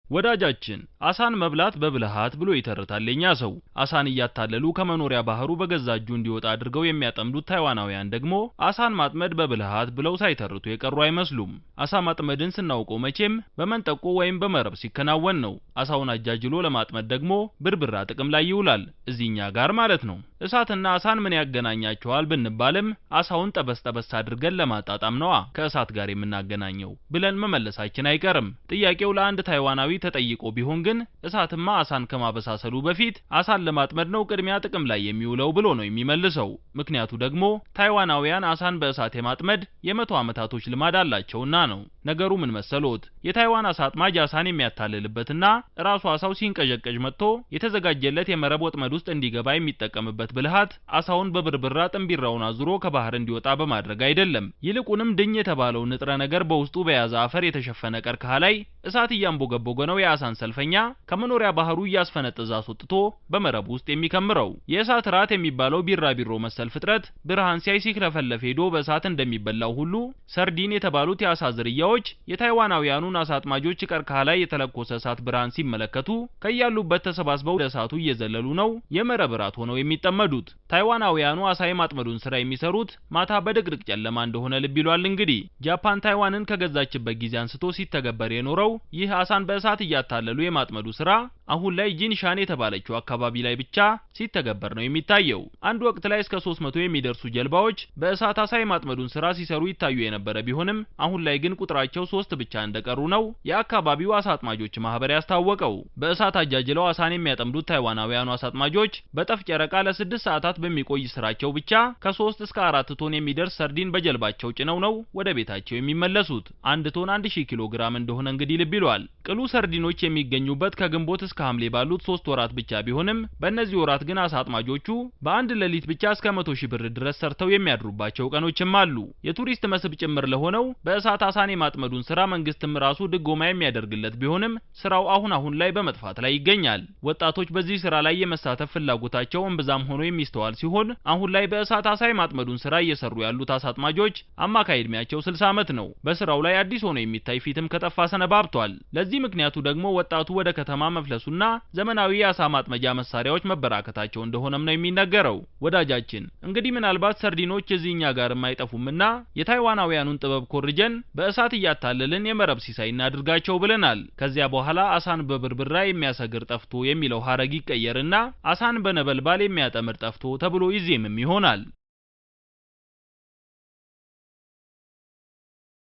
ወዳጃችን አሳን መብላት በብልሃት ብሎ ይተርታል የኛ ሰው። አሳን እያታለሉ ከመኖሪያ ባህሩ በገዛ እጁ እንዲወጣ አድርገው የሚያጠምዱት ታይዋናውያን ደግሞ አሳን ማጥመድ በብልሃት ብለው ሳይተርቱ የቀሩ አይመስሉም። አሳ ማጥመድን ስናውቀው መቼም በመንጠቆ ወይም በመረብ ሲከናወን ነው። አሳውን አጃጅሎ ለማጥመድ ደግሞ ብርብራ ጥቅም ላይ ይውላል፣ እዚህኛ ጋር ማለት ነው። እሳትና አሳን ምን ያገናኛቸዋል ብንባልም አሳውን ጠበስ አድርገን ለማጣጣም ነዋ ከእሳት ጋር የምናገናኘው ብለን መመለሳችን አይቀርም። ጥያቄው ለአንድ ታይዋናዊ ተጠይቆ ቢሆን ግን እሳትማ አሳን ከማበሳሰሉ በፊት አሳን ለማጥመድ ነው ቅድሚያ ጥቅም ላይ የሚውለው ብሎ ነው የሚመልሰው። ምክንያቱ ደግሞ ታይዋናውያን አሳን በእሳት የማጥመድ የመቶ ዓመታቶች ልማድ አላቸውና ነው። ነገሩ ምን መሰሎት? የታይዋን አሳ አጥማጅ አሳን የሚያታልልበትና ራሱ አሳው ሲንቀዠቀዥ መጥቶ የተዘጋጀለት የመረብ ወጥመድ ውስጥ እንዲገባ የሚጠቀምበት ብልሃት አሳውን በብርብራ ጥንቢራውን አዙሮ ከባህር እንዲወጣ በማድረግ አይደለም። ይልቁንም ድኝ የተባለው ንጥረ ነገር በውስጡ በያዘ አፈር የተሸፈነ ቀርከሃ ላይ እሳት እያንቦገቦገ ነው የአሳን ሰልፈኛ ከመኖሪያ ባህሩ እያስፈነጠዘ አስወጥቶ በመረብ ውስጥ የሚከምረው። የእሳት ራት የሚባለው ቢራቢሮ መሰል ፍጥረት ብርሃን ሲያይ ሲክለፈለፍ ሄዶ በእሳት እንደሚበላው ሁሉ ሰርዲን የተባሉት የአሳ ዝርያዎች የታይዋናውያኑን አሳ አጥማጆች ቀርከሃ ላይ የተለኮሰ እሳት ብርሃን ሲመለከቱ ከያሉበት ተሰባስበው ለእሳቱ እየዘለሉ ነው የመረብ ራት ሆነው የሚጠመዱት። ታይዋናውያኑ አሳ የማጥመዱን ስራ የሚሰሩት ማታ በድቅድቅ ጨለማ እንደሆነ ልብ ይሏል። እንግዲህ ጃፓን ታይዋንን ከገዛችበት ጊዜ አንስቶ ሲተገበር የኖረው ይህ አሳን በእሳት እያታለሉ የማጥመዱ ስራ አሁን ላይ ጂንሻን የተባለችው አካባቢ ላይ ብቻ ሲተገበር ነው የሚታየው። አንድ ወቅት ላይ እስከ 300 የሚደርሱ ጀልባዎች በእሳት አሳ የማጥመዱን ስራ ሲሰሩ ይታዩ የነበረ ቢሆንም አሁን ላይ ግን ቁጥራቸው 3 ብቻ እንደቀሩ ነው የአካባቢው አሳ አጥማጆች ማህበር ያስታወቀው። በእሳት አጃጅለው አሳን የሚያጠምዱት ታይዋናውያኑ አሳ አጥማጆች በጠፍ ጨረቃ ለ6 ሰዓታት በሚቆይ ስራቸው ብቻ ከ3 እስከ 4 ቶን የሚደርስ ሰርዲን በጀልባቸው ጭነው ነው ወደ ቤታቸው የሚመለሱት። 1 ቶን 1000 ኪሎ ግራም እንደሆነ እንግዲህ ልብ ይሏል። ቅሉ ሰርዲኖች የሚገኙበት ከግንቦት እስከ ሐምሌ ባሉት 3 ወራት ብቻ ቢሆንም በእነዚህ ወራት ግን አሳ አጥማጆቹ በአንድ ሌሊት ብቻ እስከ 100,000 ብር ድረስ ሰርተው የሚያድሩባቸው ቀኖችም አሉ። የቱሪስት መስህብ ጭምር ለሆነው በእሳት አሳን የማጥመዱን ስራ መንግስትም ራሱ ድጎማ የሚያደርግለት ቢሆንም ስራው አሁን ላይ በመጥፋት ላይ ይገኛል። ወጣቶች በዚህ ስራ ላይ የመሳተፍ ፍላጎታቸው እምብዛም ሆኖ የሚስተዋል ሲሆን አሁን ላይ በእሳት አሳ የማጥመዱን ስራ እየሰሩ ያሉት አሳ አጥማጆች አማካይ እድሜያቸው 60 ዓመት ነው። በስራው ላይ አዲስ ሆኖ የሚታይ ፊትም ከጠፋ ሰነባብቷል። ለዚህ ምክንያቱ ደግሞ ወጣቱ ወደ ከተማ መፍለሱና ዘመናዊ የአሳ ማጥመጃ መሳሪያዎች መበራከታቸው እንደሆነም ነው የሚነገረው። ወዳጃችን እንግዲህ ምናልባት ሰርዲኖች እዚህኛ ጋር የማይጠፉምና የታይዋናውያኑን ጥበብ ኮርጀን በእሳት እያታለልን የመረብ ሲሳይ እናድርጋቸው ብለናል። ከዚያ በኋላ አሳን በብርብራ የሚያሰግር ጠፍቶ የሚለው ሐረግ ይቀየርና አሳን በነበልባል የሚያጠምር ጠፍቶ ተብሎ ይዜምም ይሆናል።